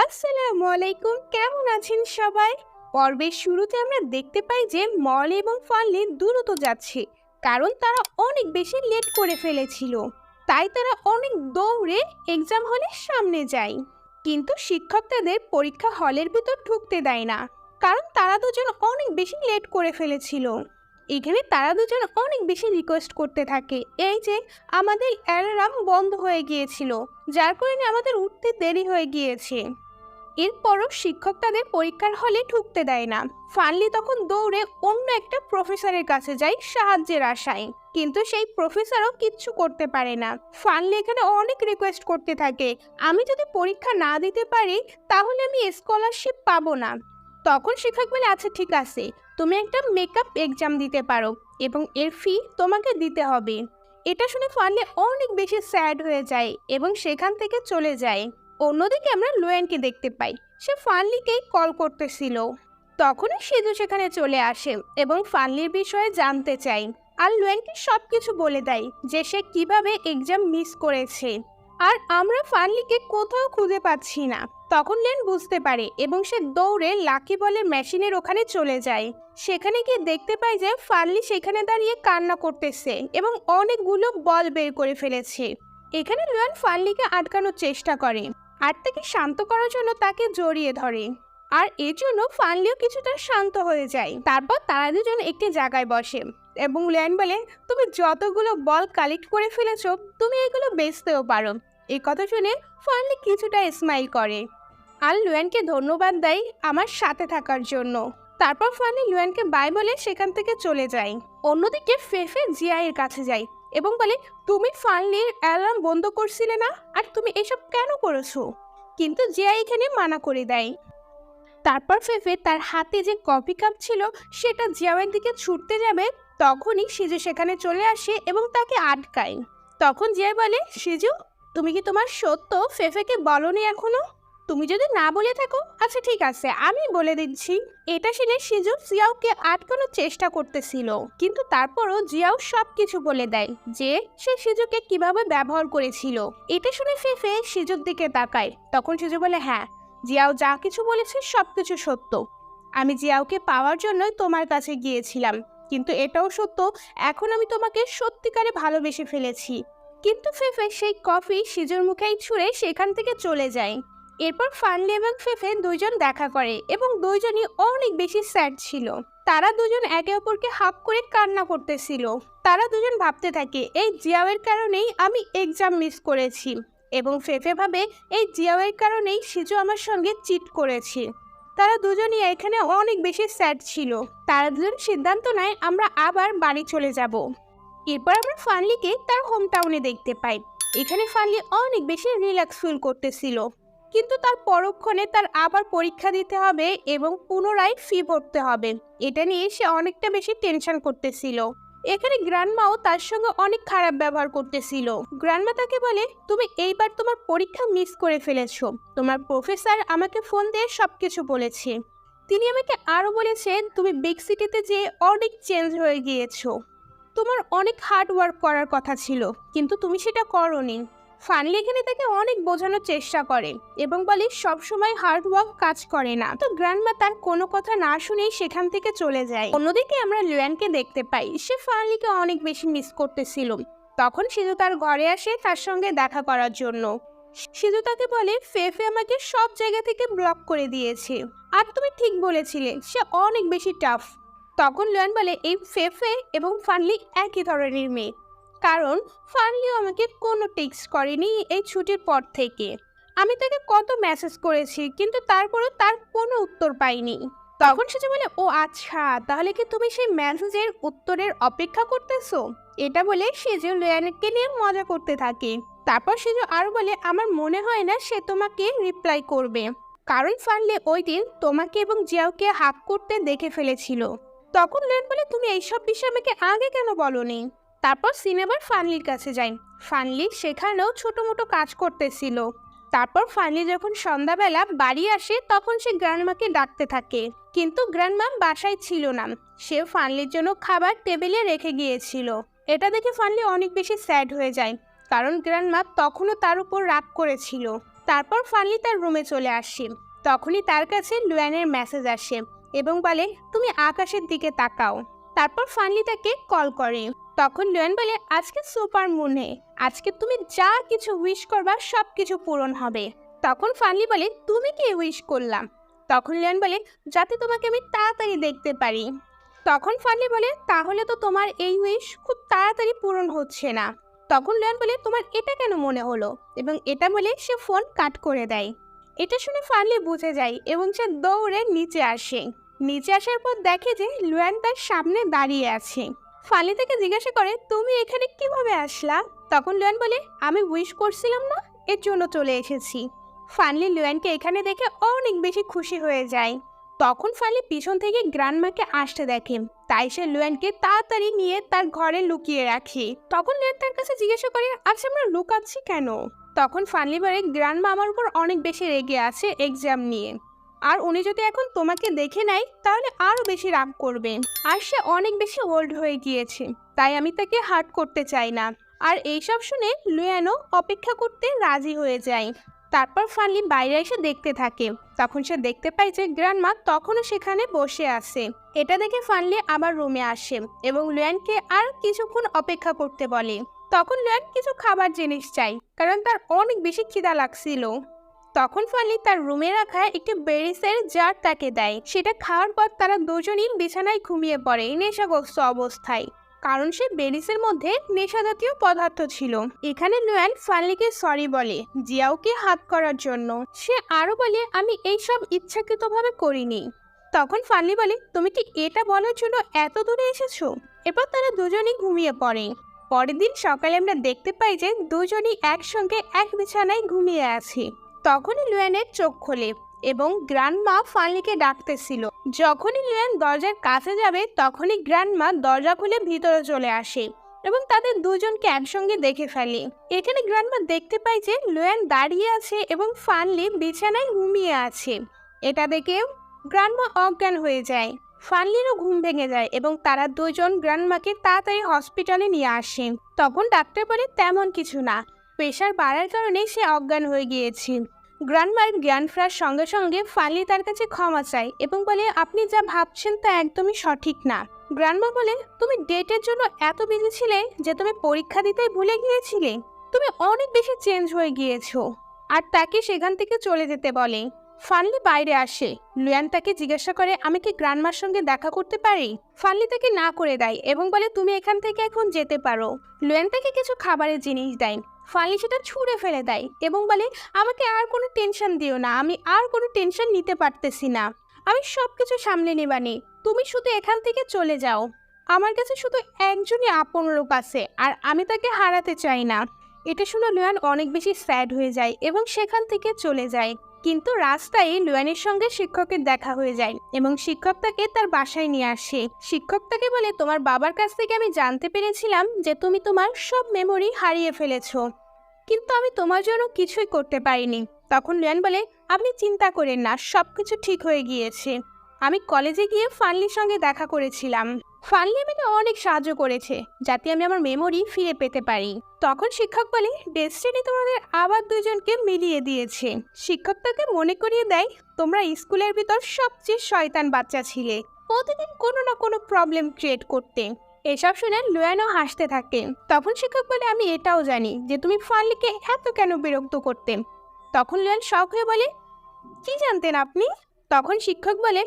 আসসালামু আলাইকুম, কেমন আছেন সবাই? পর্বের শুরুতে আমরা দেখতে পাই যে মলি এবং ফানলি দ্রুত যাচ্ছে, কারণ তারা অনেক বেশি লেট করে ফেলেছিল। তাই তারা অনেক দৌড়ে এক্সাম হলের সামনে যায়। কিন্তু শিক্ষক তাদের পরীক্ষা হলের ভিতর ঢুকতে দেয় না, কারণ তারা দুজন অনেক বেশি লেট করে ফেলেছিল। এখানে তারা দুজন অনেক বেশি রিকোয়েস্ট করতে থাকে, এই যে আমাদের অ্যালার্ম বন্ধ হয়ে গিয়েছিল, যার কারণে আমাদের উঠতে দেরি হয়ে গিয়েছে। এরপরও শিক্ষক তাদের পরীক্ষার হলে ঢুকতে দেয় না। ফানলি তখন দৌড়ে অন্য একটা প্রফেসরের কাছে যায় সাহায্যের আশায়, কিন্তু সেই প্রফেসরও কিচ্ছু করতে পারে না। ফানলি এখানে অনেক রিকোয়েস্ট করতে থাকে, আমি যদি পরীক্ষা না দিতে পারি তাহলে আমি স্কলারশিপ পাবো না। তখন শিক্ষক বলে, আচ্ছা ঠিক আছে, তুমি একটা মেকআপ এক্সাম দিতে পারো এবং এর ফি তোমাকে দিতে হবে। এটা শুনে ফানলি অনেক বেশি স্যাড হয়ে যায় এবং সেখান থেকে চলে যায়। অন্যদিকে আমরা লুয়েনকে দেখতে পাই, সে ফানলিকে কল করতেছিল। তখনই সিধু সেখানে চলে আসে এবং ফানলির বিষয়ে জানতে চায়, আর লুয়েনকে সবকিছু বলে দেয় যে সে কিভাবে এক্সাম মিস করেছে। আর আমরা ফানলিকে কোথাও খুঁজে পাচ্ছি না। তখন লেন বুঝতে পারে এবং সে দৌড়ে লাকি বলের মেশিনের ওখানে চলে যায়। সেখানে গিয়ে দেখতে পায় যে ফানলি সেখানে দাঁড়িয়ে কান্না করতেছে এবং অনেকগুলো বল বের করে ফেলেছে। এখানে লুয়েন ফানলিকে আটকানোর চেষ্টা করে আর তাকে শান্ত করার জন্য তাকে জড়িয়ে ধরে, আর এর জন্য ফানলিও কিছুটা শান্ত হয়ে যায়। তারপর তারা দুজন একটি জায়গায় বসে এবং লুয়েন বলে, তুমি যতগুলো বল কালেক্ট করে ফেলেছো তুমি এগুলো বেচতেও পারো। এই কথা শুনে ফানলি কিছুটা স্মাইল করে আর লুয়েনকে ধন্যবাদ দেয় আমার সাথে থাকার জন্য। তারপর ফানলি লুয়েনকে বাই বলে সেখান থেকে চলে যায়। অন্যদিকে ফেফে জিয়াইয়ের কাছে যায় এবং বলে, তুমি ফানলির অ্যালার্ম বন্ধ করছিলে না, আর তুমি এসব কেন করেছো? কিন্তু জিয়া এখানে মানা করে দেয়। তারপর ফেফে তার হাতে যে কফি কাপ ছিল সেটা জিয়াওয়ের দিকে ছুটতে যাবে, তখনই সিজু সেখানে চলে আসে এবং তাকে আটকায়। তখন জিয়া বলে, সিজু, তুমি কি তোমার সত্য ফেফেকে বলনি এখনো? তুমি যদি না বলে থাকো, আচ্ছা ঠিক আছে, আমি বলে দিচ্ছি। এটা শুনে সিজু জিয়াওকে আটকানোর চেষ্টা করতেছিল, কিন্তু তারপরও জিয়াও সবকিছু বলে দেয় যে সে সিজুকে কিভাবে ব্যবহার করেছিল। এটা শুনে ফেফে সিজুর দিকে তাকায়। তখন সিজু বলে, হ্যাঁ, জিয়াও যা কিছু বলেছে সবকিছু সত্য। আমি জিয়াওকে পাওয়ার জন্যই তোমার কাছে গিয়েছিলাম, কিন্তু এটাও সত্য, এখন আমি তোমাকে সত্যিকারে ভালোবেসে ফেলেছি। কিন্তু ফেফে সেই কফি সিজুর মুখেই ছুঁড়ে সেখান থেকে চলে যায়। এরপর ফানলি এবং ফেফে দুইজন দেখা করে এবং দুইজনই অনেক বেশি স্যাড ছিল। তারা দুজন একে অপরকে হাত করে কান্না করতেছিল। তারা দুজন ভাবতে থাকে, এই জিয়াওয়ের কারণেই আমি এক্সাম মিস করেছি, এবং ফেফে ভাবে এই জিয়াওয়ের কারণেই সিজু আমার সঙ্গে চিট করেছে। তারা দুজনই এখানে অনেক বেশি স্যাড ছিল। তারা দুজন সিদ্ধান্ত নেয় আমরা আবার বাড়ি চলে যাব। এরপর আমরা ফানলিকে তার হোম টাউনে দেখতে পাই। এখানে ফানলি অনেক বেশি রিল্যাক্স ফিল করতেছিল, কিন্তু তার পরক্ষণে তার আবার পরীক্ষা দিতে হবে এবং পুনরায় ফি ভরতে হবে। এটা নিয়ে সে অনেকটা বেশি টেনশন করতেছিল। এখানে গ্র্যান্ডমাও তার সঙ্গে অনেক খারাপ ব্যবহার করতেছিল। গ্র্যান্ডমা তাকে বলে, তুমি এইবার তোমার পরীক্ষা মিস করে ফেলেছো। তোমার প্রফেসর আমাকে ফোন দিয়ে সবকিছু বলেছে। তিনি আমাকে আরও বলেছেন তুমি বিগ সিটিতে যেয়ে অনেক চেঞ্জ হয়ে গিয়েছো। তোমার অনেক হার্ড ওয়ার্ক করার কথা ছিল, কিন্তু তুমি সেটা করোনি। ফানলি এখানে তাকে অনেক বোঝানোর চেষ্টা করে এবং বলে সবসময় হার্ড ওয়ার্ক কাজ করে না। তো গ্র্যান্ডমা তার কোনো কথা না শুনেই সেখান থেকে চলে যায়। অন্যদিকে আমরা লুয়ানকে দেখতে পাই, সে ফানলিকে অনেক বেশি মিস করতেছিল। তখন সিজু তার ঘরে আসে তার সঙ্গে দেখা করার জন্য। সিজু তাকে বলে, ফেফে আমাকে সব জায়গা থেকে ব্লক করে দিয়েছে, আর তুমি ঠিক বলেছিলে সে অনেক বেশি টাফ। তখন লুয়ান বলে, এই ফেফে এবং ফানলি একই ধরনের মেয়ে, কারণ ফানলিও আমাকে কোনো টেক্সট করেনি এই ছুটির পর থেকে। আমি তাকে কত মেসেজ করেছি, কিন্তু তারপরেও তার কোনো উত্তর পাইনি। তখন সে বলে, ও আচ্ছা, তাহলে কি তুমি সেই মেসেজের উত্তরের অপেক্ষা করতেছো? এটা বলে সেজু লুয়ানকে নিয়ে মজা করতে থাকে। তারপর সেজু আরও বলে, আমার মনে হয় না সে তোমাকে রিপ্লাই করবে, কারণ ফানলি ওই দিন তোমাকে এবং জিয়াওকে হাক করতে দেখে ফেলেছিল। তখন লুয়ান বলে, তুমি এইসব বিষয়ে আমাকে আগে কেন বলনি? তারপর সিনেমার ফানলির কাছে যাই। ফানলি সেখানেও ছোট মোটো কাজ করতেছিল। তারপর ফানলি যখন সন্ধ্যাবেলা বাড়ি আসে তখন সে গ্র্যান্ডমাকে ডাকতে থাকে, কিন্তু গ্র্যান্ডমা বাসায় ছিল না। সে ফানলির জন্য খাবার টেবিলে রেখে গিয়েছিল। এটা দেখে ফানলি অনেক বেশি স্যাড হয়ে যায়, কারণ গ্র্যান্ডমা তখনও তার উপর রাগ করেছিল। তারপর ফানলি তার রুমে চলে আসে। তখনই তার কাছে লুয়ানের মেসেজ আসে এবং বলে তুমি আকাশের দিকে তাকাও। তারপর ফানলি তাকে কল করে। তখন লুয়ান বলে আজকে সুপার মুনে, আজকে তুমি যা কিছু উইশ করবা সব কিছু পূরণ হবে। তখন ফানলি বলে তুমি কি উইশ করলাম? তখন লুয়ান বলে যাতে তোমাকে আমি তাড়াতাড়ি দেখতে পারি। তখন ফানলি বলে তাহলে তো তোমার এই উইশ খুব তাড়াতাড়ি পূরণ হচ্ছে না। তখন লুয়ান বলে তোমার এটা কেন মনে হলো, এবং এটা বলে সে ফোন কাট করে দেয়। এটা শুনে ফানলি বুঝে যায় এবং সে দৌড়ে নিচে আসে। নিচে আসার পর দেখে যে লুয়ান তার সামনে দাঁড়িয়ে আছে। ফানলি তাকে জিজ্ঞাসা করে তুমি এখানে কিভাবে আসলা? তখন লুয়ান বলে আমি উইশ করছিলাম না, এর জন্য চলে এসেছি। ফানলি লুয়ানকে এখানে দেখে অনেক বেশি খুশি হয়ে যায়। তখন ফানলি পিছন থেকে গ্র্যান্ডমাকে আসতে দেখে, তাই সে লুয়ানকে তাড়াতাড়ি নিয়ে তার ঘরে লুকিয়ে রাখে। তখন লুয়ান তার কাছে জিজ্ঞাসা করে আচ্ছা আমরা লুকাচ্ছি কেন? তখন ফানলি বলে গ্র্যান্ডমা আমার উপর অনেক বেশি রেগে আছে এক্সাম নিয়ে, আর উনি যদি এখন তোমাকে দেখে নেয় তাহলে আরো বেশি রাগ করবে, আর সে অনেক বেশি ওল্ড হয়ে গিয়েছে, তাই আমি তাকে হার্ট করতে চাই না। আর এইসব শুনে লুয়ানও অপেক্ষা করতে রাজি হয়ে যায়। তারপর ফানলি বাইরে এসে দেখতে থাকে। তখন সে দেখতে পায় যে গ্র্যান্ডমা তখনও সেখানে বসে আছে। এটা দেখে ফানলি আবার রুমে আসে এবং লুয়ানকে আর কিছুক্ষণ অপেক্ষা করতে বলে। তখন লুয়ান কিছু খাবার জিনিস চাই, কারণ তার অনেক বেশি খিদা লাগছিল। তখন ফানলি তার রুমে রাখা একটি বেরিসের জার তাকে দেয়। সেটা খাওয়ার পর তারা দুজনই বিছানায় ঘুমিয়ে পড়ে নেশাগ্রস্ত অবস্থায়, কারণ সে বেরিসের মধ্যে নেশাজাতীয় পদার্থ ছিল। এখানে লুয়ান ফানলিকে সরি বলে জিয়াওকে হাত করার জন্য। সে আরো বলে আমি এইসব ইচ্ছাকৃতভাবে করিনি। তখন ফানলি বলে তুমি কি এটা বলার জন্য এত দূরে এসেছো? এরপর তারা দুজনই ঘুমিয়ে পড়ে। পরের দিন সকালে আমরা দেখতে পাই যে দুজনই একসঙ্গে এক বিছানায় ঘুমিয়ে আছে। তখনই লুয়ানের চোখ খোলে এবং গ্র্যান্ডমা ফানলিকে ডাকতেছিল। যখনই লুয়ান দরজার কাছে যাবে তখনই গ্র্যান্ডমা দরজা খুলে ভিতরে চলে আসে এবং তাদের দুজনকে একসঙ্গে দেখে ফেলে। এখানে গ্র্যান্ডমা দেখতে পায় যে লুয়ান দাঁড়িয়ে আছে এবং ফানলি বিছানায় ঘুমিয়ে আছে। এটা দেখে গ্র্যান্ডমা অজ্ঞান হয়ে যায়। ফানলিরও ঘুম ভেঙে যায় এবং তারা দুজন গ্র্যান্ডমাকে তাড়াতাড়ি হসপিটালে নিয়ে আসে। তখন ডাক্তার বলে তেমন কিছু না, প্রেশার বাড়ার কারণে সে অজ্ঞান হয়ে গিয়েছে। গ্র্যান্ডমার জ্ঞান ফেরার সঙ্গে সঙ্গে ফানলি তার কাছে ক্ষমা চায় এবং বলে আপনি যা ভাবছেন তা একদমই সঠিক না। গ্র্যান্ডমা বলে তুমি ডেটের জন্য এত বিজি ছিলে যে তুমি পরীক্ষা দিতেই ভুলে গিয়েছিলে। তুমি অনেক বেশি চেঞ্জ হয়ে গিয়েছো। আর তাকে সেখান থেকে চলে যেতে বলে। ফানলি বাইরে আসে। লুয়ান তাকে জিজ্ঞাসা করে আমি কি গ্র্যান্ডমার সঙ্গে দেখা করতে পারি? ফানলি তাকে না করে দেয় এবং বলে তুমি এখান থেকে এখন যেতে পারো। লুয়ান তাকে কিছু খাবারের জিনিস দেয়। ফানলি সেটা ছুঁড়ে ফেলে দেয় এবং বলে আমাকে আর কোনো টেনশন দিও না, আমি আর কোনো টেনশন নিতে পারতেছি না, আমি সব কিছু সামলে নেবানি, তুমি শুধু এখান থেকে চলে যাও। আমার কাছে শুধু একজনই আপন লোক আছে আর আমি তাকে হারাতে চাই না। এটা শুনে লুয়ান অনেক বেশি স্যাড হয়ে যায় এবং সেখান থেকে চলে যায়। কিন্তু রাস্তায় লুয়ানের সঙ্গে শিক্ষকের দেখা হয়ে যায় এবং শিক্ষক তাকে তার বাসায় নিয়ে আসে। শিক্ষক তাকে বলে তোমার বাবার কাছ থেকে আমি জানতে পেরেছিলাম যে তুমি তোমার সব মেমোরি হারিয়ে ফেলেছো, কিন্তু আমি তোমার জন্য কিছুই করতে পারিনি। তখন লুয়ান বলে আপনি চিন্তা করেন না, সবকিছু ঠিক হয়ে গিয়েছে। আমি কলেজে গিয়ে ফানলির সঙ্গে দেখা করেছিলাম। ফানলি আমাকে অনেক সাহায্য করেছে যাতে আমি আমার মেমোরি ফিরে পেতে পারি। তখন শিক্ষক বলে ডেস্টিনি তোমাদের আবার দুজনকে মিলিয়ে দিয়েছে। শিক্ষক তাকে মনে করিয়ে দেয় তোমরা স্কুলের ভিতর সবচেয়ে শয়তান বাচ্চা ছিলে, প্রতিদিন কোনো না কোনো প্রবলেম ক্রিয়েট করতে। এসব শুনে লুয়ানও হাসতে থাকে। তখন শিক্ষক বলে আমি এটাও জানি যে তুমি ফানলিকে এত কেন বিরক্ত করতে। তখন লুয়ান শখ হয়ে বলে কি জানতেন আপনি? তখন শিক্ষক বলে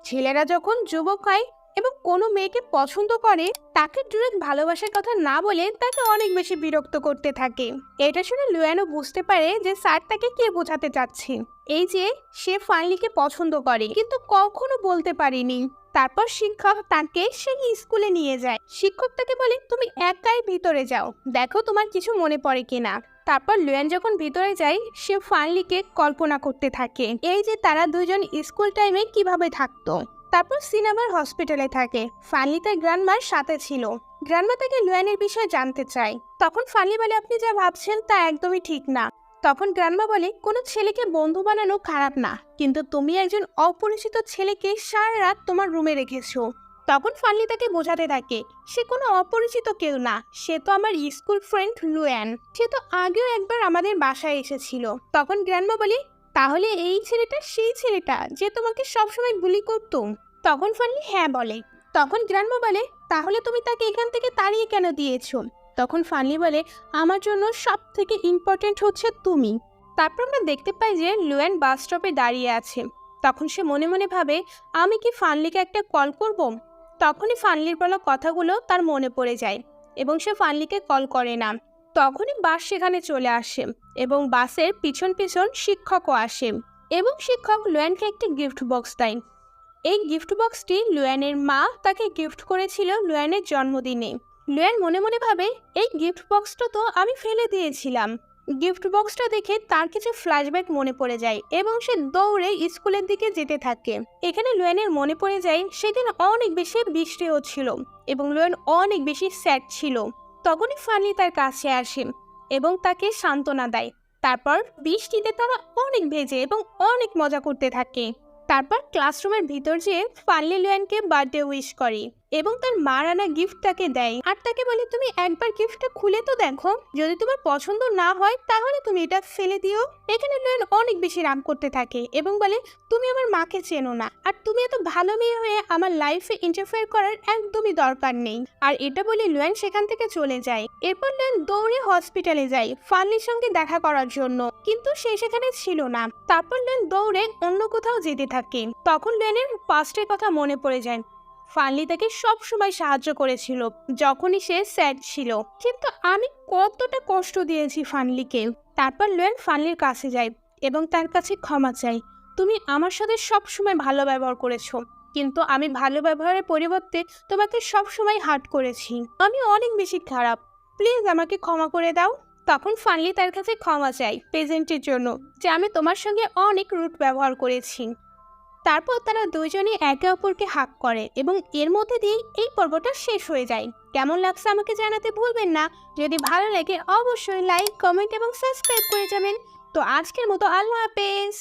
ছেলেরা যখন যুবক হয় এবং কোনো মেয়েকে পছন্দ করে তাকে ডিরেক্ট ভালোবাসার কথা না বলে তাকে অনেক বেশি বিরক্ত করতে থাকে। এটা শুনে লুয়ানও বুঝতে পারে যে স্যার তাকে কে বোঝাতে চাচ্ছে, এই যে সে ফানলিকে পছন্দ করে কিন্তু কখনো বলতে পারেনি। তারপর শিক্ষক তাকে সেই স্কুলে নিয়ে যায়। শিক্ষক তাকে বলে তুমি একাই ভিতরে যাও, দেখো তোমার কিছু মনে পড়ে কিনা। তারপর লুয়ান যখন ভিতরে যায় সে ফানলিকে কল্পনা করতে থাকে, এই যে তারা দুজন স্কুল টাইমে কিভাবে থাকতো। তারপর সিনেমার হসপিটালে থাকে। ফানলি তার গ্র্যান্ডমার সাথে ছিল। গ্র্যান্ডমা তাকে লুয়ানের বিষয়ে জানতে চায়। তখন ফানলি বলে আপনি যা ভাবছেন তা একদমই ঠিক না। তখন গ্র্যান্ডমা বলে কোনো ছেলেকে বন্ধু বানানো খারাপ না, কিন্তু তুমি একজন অপরিচিত ছেলেকে সারা রাত তোমার রুমে রেখেছো। তখন ফানলি তাকে বোঝাতে থাকে সে কোনো অপরিচিত কেউ না, সে তো আমার স্কুল ফ্রেন্ড লুয়ান, সে তো আগেও একবার আমাদের বাসায় এসেছিল। তখন গ্র্যান্ডমা বলে, তাহলে এই ছেলেটা সেই ছেলেটা যে তোমাকে সবসময় বুলি করতো? তখন ফানলি হ্যাঁ বলে। তখন গ্র্যান্ডমা বলে, তাহলে তুমি তাকে এখান থেকে তাড়িয়ে কেন দিয়েছো? তখন ফানলি বলে, আমার জন্য সব থেকে ইম্পর্টেন্ট হচ্ছে তুমি। তারপর আমরা দেখতে পাই যে লুয়ান বাস স্টপে দাঁড়িয়ে আছে। তখন সে মনে মনে ভাবে, আমি কি ফানলিকে একটা কল করব? তখনই ফানলির বলা কথাগুলো তার মনে পড়ে যায় এবং সে ফানলিকে কল করে না। তখনই বাস সেখানে চলে আসে এবং বাসের পিছন পিছন শিক্ষকও আসে এবং শিক্ষক লুয়ানকে একটি গিফট বক্স দেয়। এই গিফট বক্সটি লুয়ানের মা তাকে গিফট করেছিল লুয়ানের জন্মদিনে। লুয়ান মনে মনে ভাবে, এই গিফট বক্সটা তো আমি ফেলে দিয়েছিলাম। গিফট বক্সটা দেখে তার কিছু ফ্ল্যাশব্যাক মনে পড়ে যায় এবং সে দৌড়ে স্কুলের দিকে যেতে থাকে। এখানে লুয়ানের মনে পড়ে যায় সেদিন অনেক বেশি বৃষ্টি হচ্ছিল এবং লুয়ান অনেক বেশি স্যাড ছিল। তখনই ফানলি তার কাছে আসে এবং তাকে সান্ত্বনা দেয়। তারপর বৃষ্টিতে তারা অনেক ভেজে এবং অনেক মজা করতে থাকে। তারপর ক্লাসরুমের ভিতর যেয়ে ফানলি লুয়ানকে বার্থডে উইশ করে এবং তার মার আনা গিফট তাকে দেয় আর তাকে বলে, তুমি একবার গিফটটা খুলে তো দেখো, যদি তোমার পছন্দ না হয় তাহলে তুমি এটা ফেলে দিও। এখানে লুয়ান অনেক বেশি রাগ করতে থাকে এবং বলে, তুমি আমার মাকে চেনো না আর তুমি এত ভালো মেয়ে হয়ে আমার লাইফে ইন্টারফেয়ার করার একদমই দরকার নেই। আর এটা বলে লুয়ান সেখান থেকে চলে যায়। এরপর লুয়ান দৌড়ে হসপিটালে যায় ফানলির সঙ্গে দেখা করার জন্য, কিন্তু সে সেখানে ছিল না। তারপর লুয়ান দৌড়ে অন্য কোথাও যেতে থাকে। তখন লুয়ানের পাস্টের কথা মনে পড়ে যায়। ফানলি তাকে সব সময় সাহায্য করেছিল যখনই সে স্যাড ছিল, কিন্তু আমি কতটা কষ্ট দিয়েছি ফানলিকে। তারপর লুয়ান ফানলির কাছে যায় এবং তার কাছে ক্ষমা চায়। তুমি আমার সাথে সব সময় ভালো ব্যবহার করেছো, কিন্তু আমি ভালো ব্যবহারের পরিবর্তে তোমাকে সব সময় হার্ট করেছি। আমি অনেক বেশি খারাপ, প্লিজ আমাকে ক্ষমা করে দাও। তখন ফানলি তার কাছে ক্ষমা চায় প্রেজেন্টের জন্য, যে আমি তোমার সঙ্গে অনেক রুট ব্যবহার করেছি। তারপর তারা দুইজনই একে অপরকে হাগ করে এবং এর মধ্যে দিয়ে এই পর্বটা শেষ হয়ে যায়। কেমন লাগছে আমাকে জানাতে ভুলবেন না। যদি ভালো লাগে অবশ্যই লাইক, কমেন্ট এবং সাবস্ক্রাইব করে যাবেন। তো আজকের মতো আল্লাহ হাফেজ।